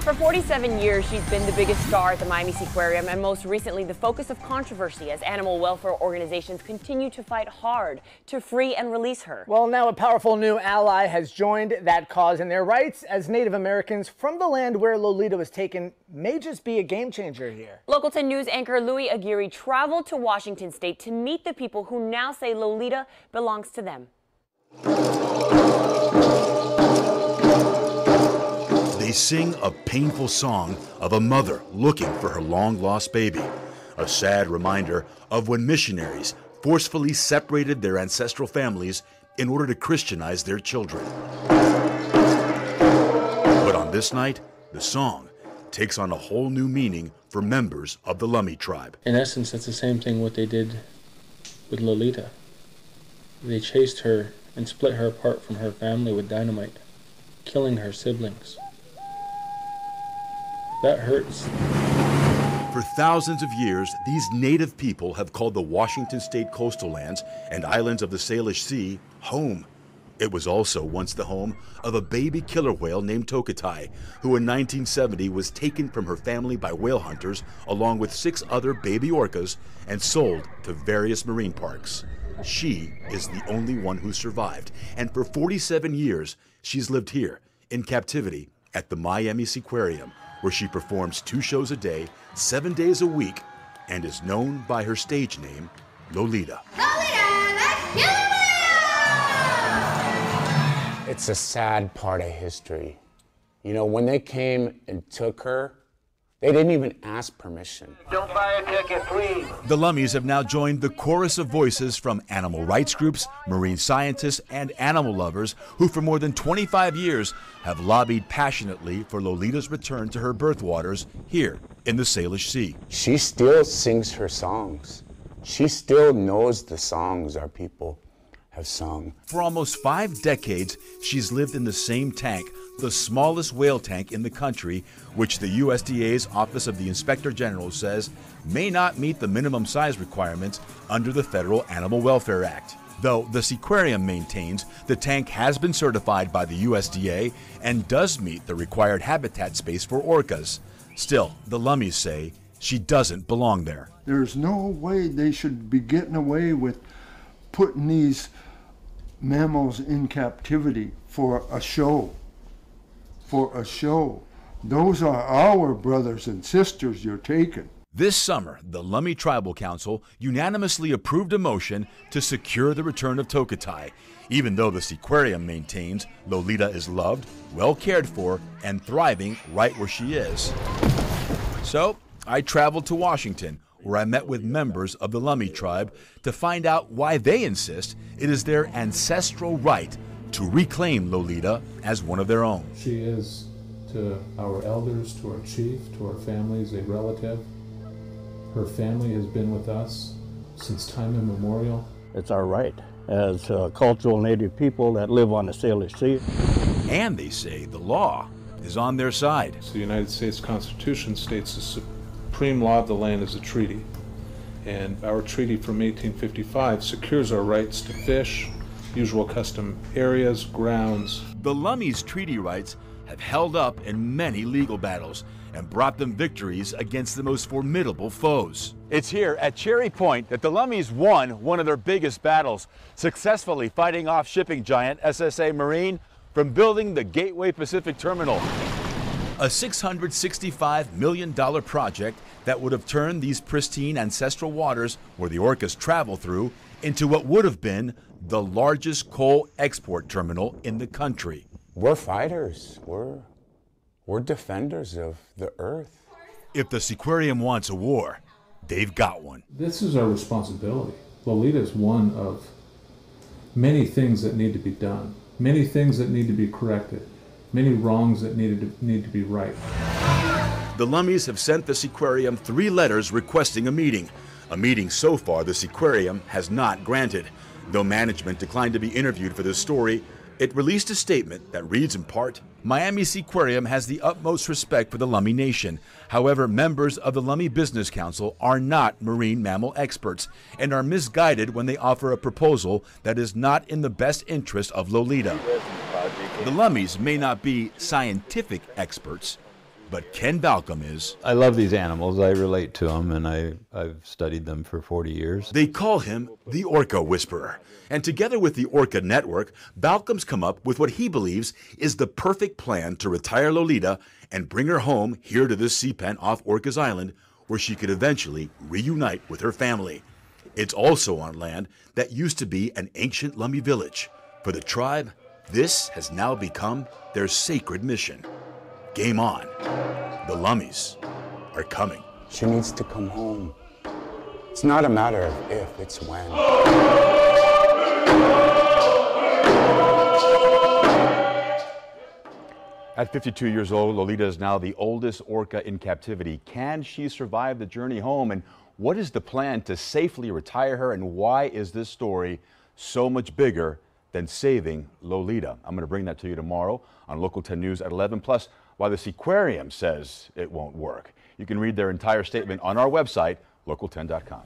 For 47 years, she's been the biggest star at the Miami Seaquarium and most recently the focus of controversy as animal welfare organizations continue to fight hard to free and release her. Well, now a powerful new ally has joined that cause, and their rights as Native Americans from the land where Lolita was taken may just be a game changer here. Local 10 News anchor Louis Aguirre traveled to Washington State to meet the people who now say Lolita belongs to them. They sing a painful song of a mother looking for her long-lost baby, a sad reminder of when missionaries forcefully separated their ancestral families in order to Christianize their children. But on this night, the song takes on a whole new meaning for members of the Lummi tribe. In essence, that's the same thing what they did with Lolita. They chased her and split her apart from her family with dynamite, killing her siblings. That hurts. For thousands of years, these native people have called the Washington State coastal lands and islands of the Salish Sea home. It was also once the home of a baby killer whale named Tokitae, who in 1970 was taken from her family by whale hunters along with 6 other baby orcas and sold to various marine parks. She is the only one who survived, and for 47 years, she's lived here in captivity at the Miami Seaquarium, where she performs 2 shows a day, 7 days a week, and is known by her stage name, Lolita. It's a sad part of history. You know, when they came and took her, they didn't even ask permission. Don't buy a ticket, please. The Lummis have now joined the chorus of voices from animal rights groups, marine scientists, and animal lovers who for more than 25 years have lobbied passionately for Lolita's return to her birth waters here in the Salish Sea. She still sings her songs. She still knows the songs our people have sung. For almost 5 decades, she's lived in the same tank, the smallest whale tank in the country, which the USDA's Office of the Inspector General says may not meet the minimum size requirements under the Federal Animal Welfare Act. Though the Seaquarium maintains the tank has been certified by the USDA and does meet the required habitat space for orcas. Still, the Lummis say she doesn't belong there. There's no way they should be getting away with putting these mammals in captivity for a show. For a show. Those are our brothers and sisters you're taking. This summer, the Lummi Tribal Council unanimously approved a motion to secure the return of Tokitae, even though the Seaquarium maintains Lolita is loved, well cared for, and thriving right where she is. So, I traveled to Washington, where I met with members of the Lummi tribe to find out why they insist it is their ancestral right to reclaim Lolita as one of their own. She is, to our elders, to our chief, to our families, a relative. Her family has been with us since time immemorial. It's our right as cultural native people that live on the Salish Sea. And they say the law is on their side. The United States Constitution states the supreme law of the land is a treaty. And our treaty from 1855 secures our rights to fish, usual custom areas, grounds. The Lummis' treaty rights have held up in many legal battles and brought them victories against the most formidable foes. It's here at Cherry Point that the Lummis won one of their biggest battles, successfully fighting off shipping giant SSA Marine from building the Gateway Pacific Terminal, a $665 million project that would have turned these pristine ancestral waters where the orcas travel through into what would have been the largest coal export terminal in the country. We're fighters. We're defenders of the earth. If the Seaquarium wants a war, they've got one. This is our responsibility. Lolita is one of many things that need to be done, many things that need to be corrected, many wrongs that need to be right. The Lummis have sent the Seaquarium 3 letters requesting a meeting so far the Seaquarium has not granted. Though management declined to be interviewed for this story, it released a statement that reads in part, Miami Seaquarium has the utmost respect for the Lummi-Nation. However, members of the Lummi Business Council are not marine mammal experts and are misguided when they offer a proposal that is not in the best interest of Lolita. The Lummis may not be scientific experts, But Ken Balcom is. I love these animals. I relate to them, and I've studied them for 40 years. They call him the Orca Whisperer. And together with the Orca Network, Balcom's come up with what he believes is the perfect plan to retire Lolita and bring her home here to this sea pen off Orcas Island, where she could eventually reunite with her family. It's also on land that used to be an ancient Lummi village. For the tribe, this has now become their sacred mission. Game on. The Lummis are coming. She needs to come home. It's not a matter of if, it's when. At 52 years old, Lolita is now the oldest orca in captivity. Can she survive the journey home? And what is the plan to safely retire her? And why is this story so much bigger than saving Lolita? I'm going to bring that to you tomorrow on Local 10 News at 11. Plus, why the Seaquarium says it won't work. You can read their entire statement on our website, local10.com.